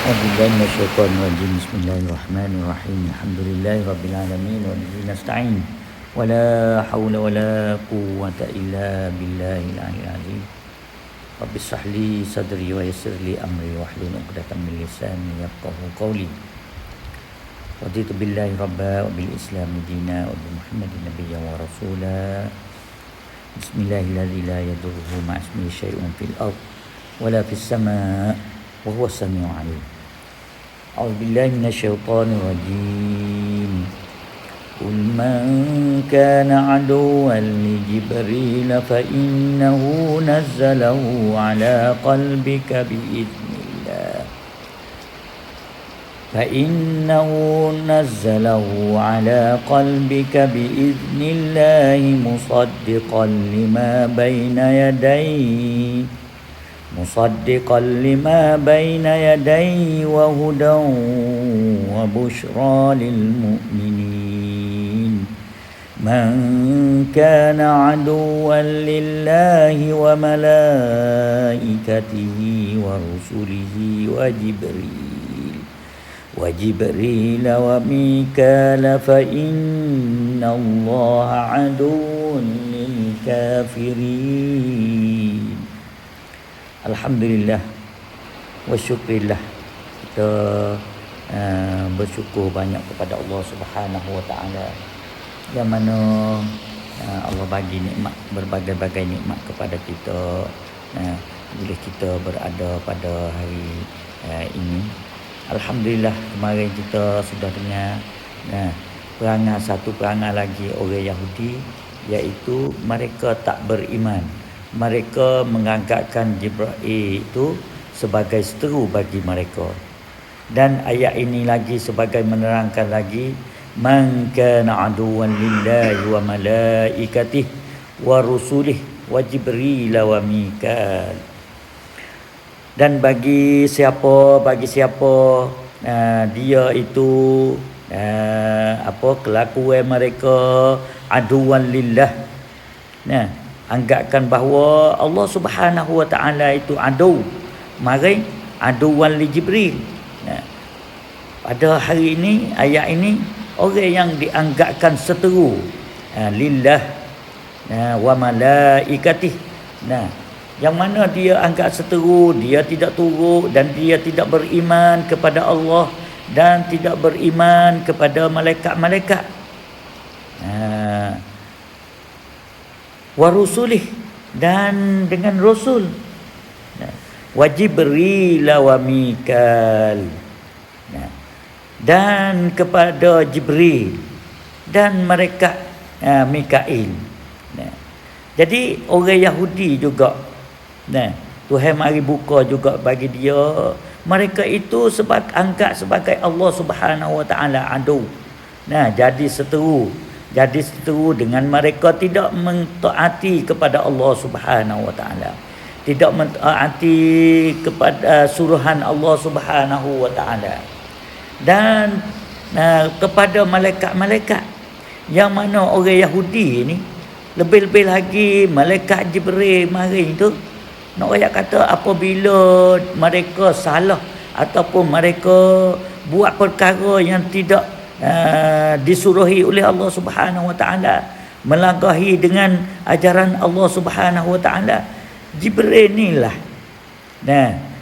A'udzubillahi minasyaitonirrajim. Bismillahirrahmanirrahim. Alhamdulillahirabbil alamin wa bihi nasta'in. Wala haula wala quwwata illa billahil aliyyil azim. Rabbi shrah li sadri wa yassir li amri wahlul 'uqdatam min lisani yafqahu qawli. Raditu billahi rabba wa bil islam dina wa bi Muhammadin nabiyyan wa rasula. Bismillahirrahmanirrahim. La yadurruhu ma'asmihi syai'un fil ardh wala fis sama' wa huwa as-sami'ul 'alim. A'udzubillahi minasyaitonir rajim. Qul man kana 'aduwwan li Jibril fa innahu nazzalahu 'ala qalbika bi'idznillah. فإنه نزله على قلبك بإذن الله مصدقا لما بين يديه وهدى وبشرى للمؤمنين من كان عدوا لله وملائكته ورسله وجبريل وميكال فإن الله عدو للكافرين. Alhamdulillah wa syukrillah. Kita bersyukur banyak kepada Allah Subhanahu wa taala yang mana Allah bagi nikmat, berbagai-bagai nikmat kepada kita, boleh kita berada pada hari ini. Alhamdulillah, kemarin kita sudah dengar satu perangai lagi orang Yahudi, iaitu mereka tak beriman. Mereka menganggapkan Jibril itu sebagai seteru bagi mereka. Dan ayat ini lagi sebagai menerangkan lagi, man kana aduwwan lillahi wa malaikatihi wa rusulihi wa Jibril wa Mikal. Dan bagi siapa dia itu kelakuan mereka aduwan lillah, anggapkan bahawa Allah Subhanahu wa taala itu adu, mari aduwan li Jibril. Pada hari ini, ayat ini, orang yang dianggapkan seteru lillah wa malaikatih, yang mana dia anggap seteru, dia tidak turut dan dia tidak beriman kepada Allah dan tidak beriman kepada malaikat-malaikat. Wa rusulih, dan dengan rasul. Wa Jibril wa Mikal, dan kepada Jibril dan mereka Mikail. Jadi orang Yahudi juga, Tuhan mari buka juga bagi dia, mereka itu anggap sebagai Allah Subhanahu wa taala adu. Jadi seteru dengan mereka, tidak mentaati kepada Allah Subhanahu wa taala, tidak mentaati kepada suruhan Allah Subhanahu wa taala, dan kepada malaikat-malaikat. Yang mana orang Yahudi ni, lebih-lebih lagi malaikat Jibril mari tu, nak ayat kata apabila mereka salah ataupun mereka buat perkara yang tidak disuruhi oleh Allah Subhanahu wa taala, melanggahi dengan ajaran Allah Subhanahu wa taala, Jibril inilah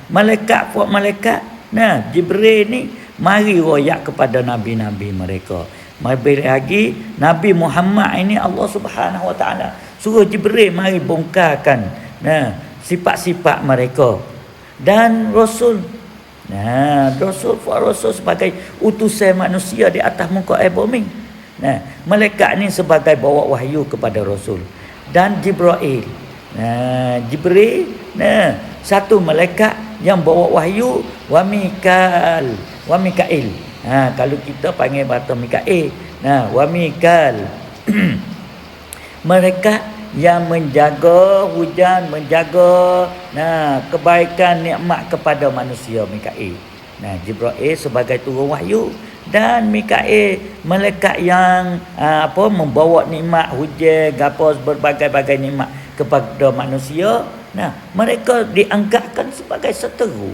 malaikat Jibril ni mari royak kepada nabi-nabi mereka. Lebih lagi Nabi Muhammad ini, Allah Subhanahu wa taala suruh Jibril mari bongkarkan sifat-sifat mereka. Dan Rasul sebagai utusan manusia di atas muka bumi. Malaikat ni sebagai bawa wahyu kepada Rasul. Dan Jibril, satu malaikat yang bawa wahyu. Wa Mikail, kalau kita panggil bahasa Mikail, wa Mikal, mereka yang menjaga hujan, menjaga kebaikan nikmat kepada manusia. Mikail, Jibril sebagai turun wahyu, dan Mikail malaikat yang membawa nikmat hujan, berbagai-bagai nikmat kepada manusia. Mereka dianggapkan sebagai seteru.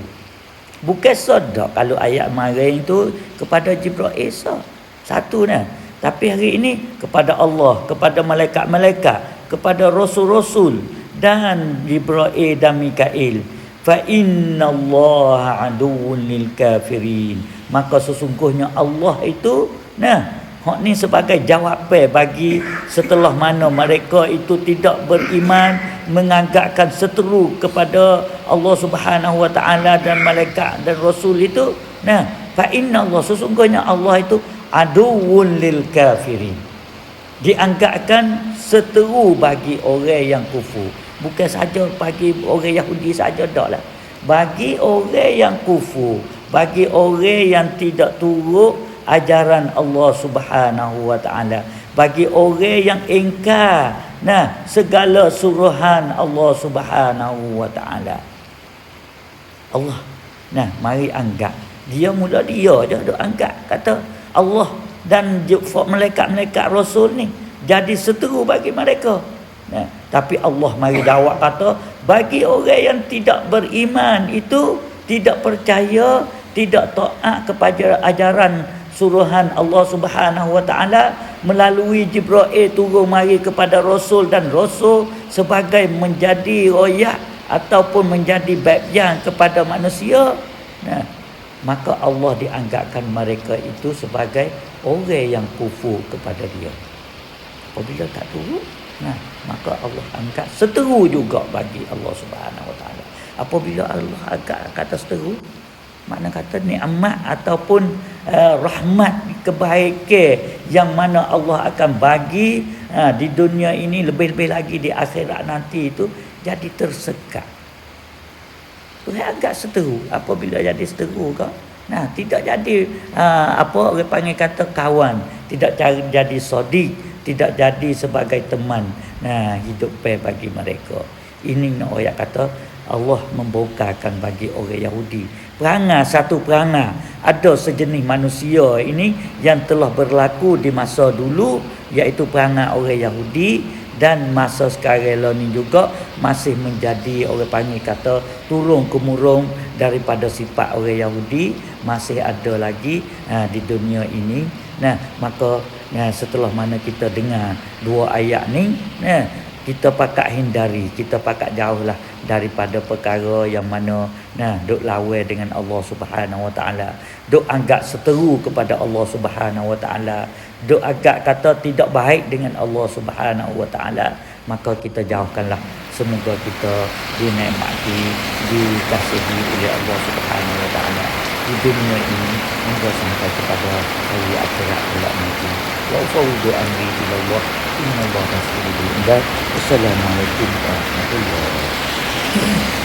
Bukan sedar kalau ayat maring tu kepada Jibril sah. Satu nah. Tapi hari ini kepada Allah, kepada malaikat-malaikat, kepada rasul-rasul dan Jibril dan Mikail. Fa innallaha aduwwun lil kafirin. Maka sesungguhnya Allah itu hak ni sebagai jawapan bagi setelah mana mereka itu tidak beriman, menganggapkan seteru kepada Allah Subhanahu wa taala dan malaikat dan rasul itu. Fa innallaha sesungguhnya Allah itu aduwwun lil kafirin. Dianggapkan seteru bagi orang yang kufur. Bukan saja bagi orang Yahudi saja dak lah. Bagi orang yang kufur, bagi orang yang tidak turut ajaran Allah Subhanahu wa taala, bagi orang yang ingkar segala suruhan Allah Subhanahu wa taala. Allah mari anggap dia mula dia je duk anggap kata Allah dan malaikat-malaikat rasul ni jadi seteru bagi mereka. Tapi Allah mari jawab kata bagi orang yang tidak beriman itu, tidak percaya, tidak taat kepada ajaran suruhan Allah Subhanahu wa taala melalui Jibril turun mari kepada rasul dan rasul sebagai menjadi royak ataupun menjadi bagian kepada manusia. Maka Allah dianggapkan mereka itu sebagai orang yang kufur kepada dia. Apabila tak turut, maka Allah angkat seteru juga bagi Allah Subhanahu wa taala. Apabila Allah angkat kata seteru, makna kata nikmat ataupun rahmat kebaikan yang mana Allah akan bagi di dunia ini, lebih-lebih lagi di akhirat nanti itu jadi tersekat. Tuhan agak seteru. Apabila jadi seteru kau, tidak jadi orang panggil kata kawan, tidak jadi sodik, tidak jadi sebagai teman. Hidup bagi mereka. Ini ayat kata Allah membukakan bagi orang Yahudi satu perangai. Ada sejenis manusia ini yang telah berlaku di masa dulu, iaitu perangai orang Yahudi, dan masa sekarang ni juga masih menjadi orang panggil kata turun kemurung daripada sifat orang Yahudi, masih ada lagi di dunia ini. Maka setelah mana kita dengar dua ayat ni, kita pakat hindari, kita pakat jauhlah daripada perkara yang mana duk lawan dengan Allah Subhanahu wa taala, duk anggap seteru kepada Allah Subhanahu wa taala, duk agak kata tidak baik dengan Allah Subhanahu wa taala. Maka kita jauhkanlah. Semoga kita dinikmati, dikasihi oleh Allah Subhanahu wa taala di dunia ini hingga sampai kepada hari akhirat kelak nanti. Wa fawdu amri ila Allah, inna Allah rasulul. Assalamualaikum warahmatullahi wabarakatuh.